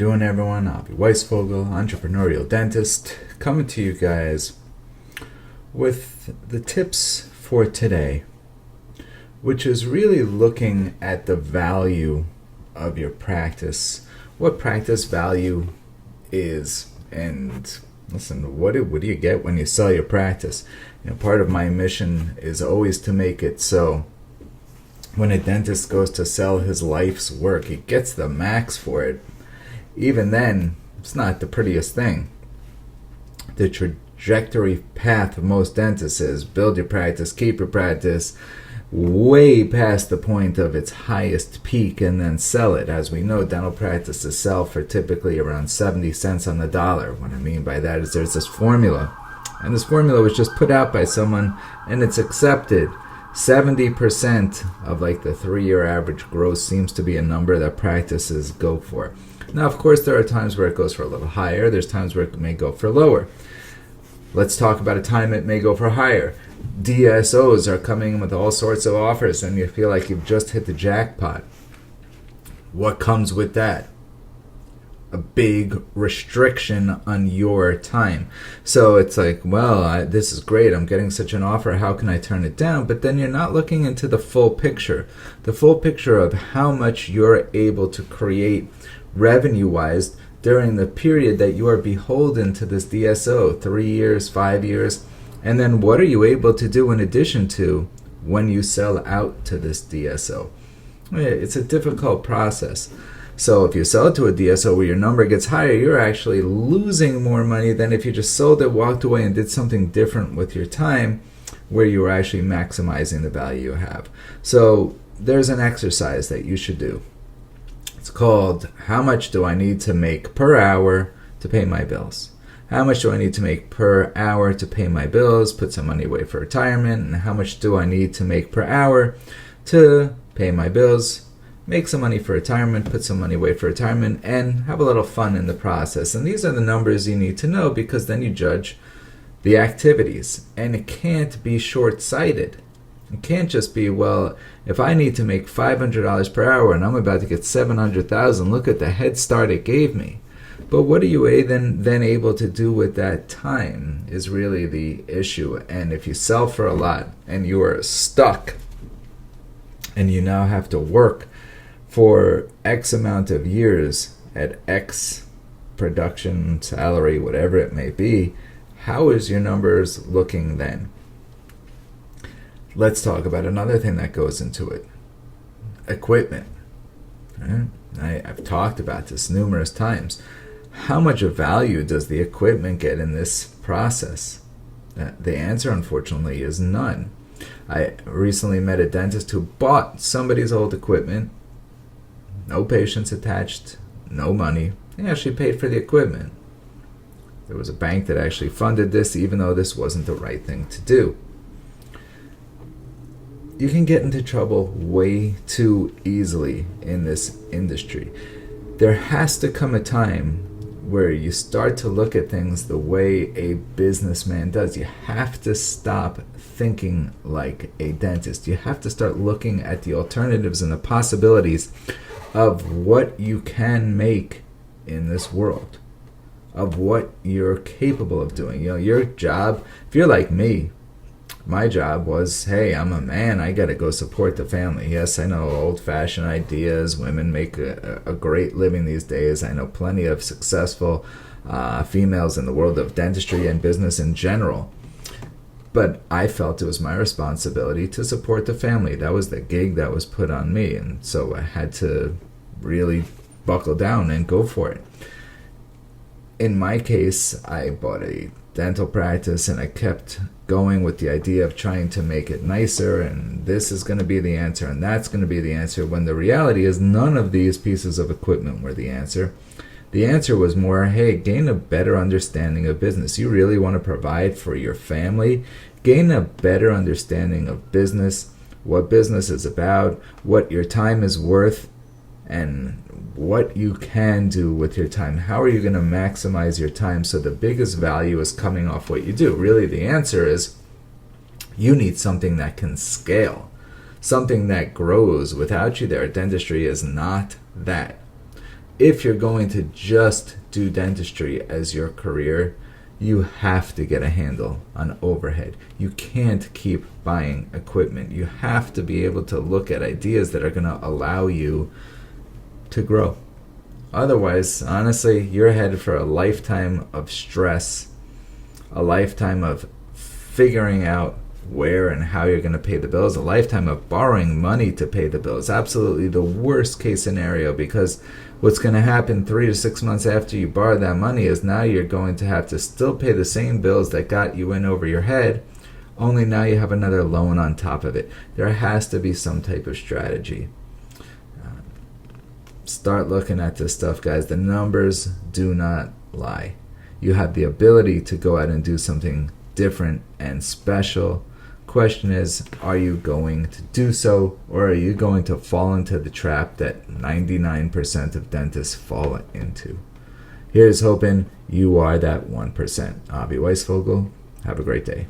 doing, everyone? Avi Weisvogel, entrepreneurial dentist, coming to you guys with the tips for today, which is really looking at the value of your practice, what practice value is, and listen, what do you get when you sell your practice? Part of my mission is always to make it so when a dentist goes to sell his life's work, he gets the max for it. Even then, it's not the prettiest thing. The trajectory path of most dentists is build your practice, keep your practice way past the point of its highest peak and then sell it. As we know, dental practices sell for typically around 70 cents on the dollar. What I mean by that is there's this formula, and this formula was just put out by someone and it's accepted. 70% of like the 3-year average gross seems to be a number that practices go for. Now, of course, there are times where it goes for a little higher. There's times where it may go for lower. Let's talk about a time it may go for higher. DSOs are coming with all sorts of offers and you feel like you've just hit the jackpot. What comes with that? A big restriction on your time. So it's like, well, this is great. I'm getting such an offer. How can I turn it down? But then you're not looking into the full picture. The full picture of how much you're able to create revenue-wise during the period that you are beholden to this DSO, 3 years, 5 years. And then what are you able to do in addition to when you sell out to this DSO? It's a difficult process. So if you sell it to a DSO where your number gets higher, you're actually losing more money than if you just sold it, walked away, and did something different with your time where you were actually maximizing the value you have. So there's an exercise that you should do. It's called, how much do I need to make per hour to pay my bills? How much do I need to make per hour to pay my bills, put some money away for retirement? And how much do I need to make per hour to pay my bills, make some money for retirement, put some money away for retirement, and have a little fun in the process? And these are the numbers you need to know, because then you judge the activities. And it can't be short-sighted. It can't just be, well, if I need to make $500 per hour and I'm about to get $700,000, look at the head start it gave me. But what are you then able to do with that time is really the issue. And if you sell for a lot and you are stuck and you now have to work for X amount of years at X production, salary, whatever it may be, how is your numbers looking then? Let's talk about another thing that goes into it. Equipment. Right? I've talked about this numerous times. How much of value does the equipment get in this process? The answer, unfortunately, is none. I recently met a dentist who bought somebody's old equipment. No patients attached, no money. He actually paid for the equipment. There was a bank that actually funded this, even though this wasn't the right thing to do. You can get into trouble way too easily in this industry. There has to come a time where you start to look at things the way a businessman does. You have to stop thinking like a dentist. You have to start looking at the alternatives and the possibilities of what you can make in this world, of what you're capable of doing. Your job, if you're like me, my job was, hey, I'm a man, I gotta go support the family. Yes, I know old-fashioned ideas. Women make a great living these days. I know plenty of successful females in the world of dentistry and business in general. But I felt it was my responsibility to support the family. That was the gig that was put on me. And so I had to really buckle down and go for it. In my case, I bought a dental practice and I kept going with the idea of trying to make it nicer, and this is going to be the answer and that's going to be the answer, when the reality is none of these pieces of equipment were the answer. The answer was more, hey, gain a better understanding of business. You really want to provide for your family? Gain a better understanding of business, what business is about, what your time is worth, and what you can do with your time. How are you going to maximize your time so the biggest value is coming off what you do? Really, the answer is you need something that can scale, something that grows without you there. Dentistry is not that. if you're going to just do dentistry as your career, you have to get a handle on overhead. You can't keep buying equipment. You have to be able to look at ideas that are going to allow you to grow. Otherwise, honestly, you're headed for a lifetime of stress, a lifetime of figuring out where and how you're going to pay the bills, a lifetime of borrowing money to pay the bills. Absolutely the worst case scenario, because what's going to happen 3 to 6 months after you borrow that money is now you're going to have to still pay the same bills that got you in over your head, only now you have another loan on top of it. There has to be some type of strategy. Start looking at this stuff, guys. The numbers do not lie. You have the ability to go out and do something different and special. Question is, are you going to do so, or are you going to fall into the trap that 99% of dentists fall into? Here's hoping you are that 1%. Avi Weisvogel, have a great day.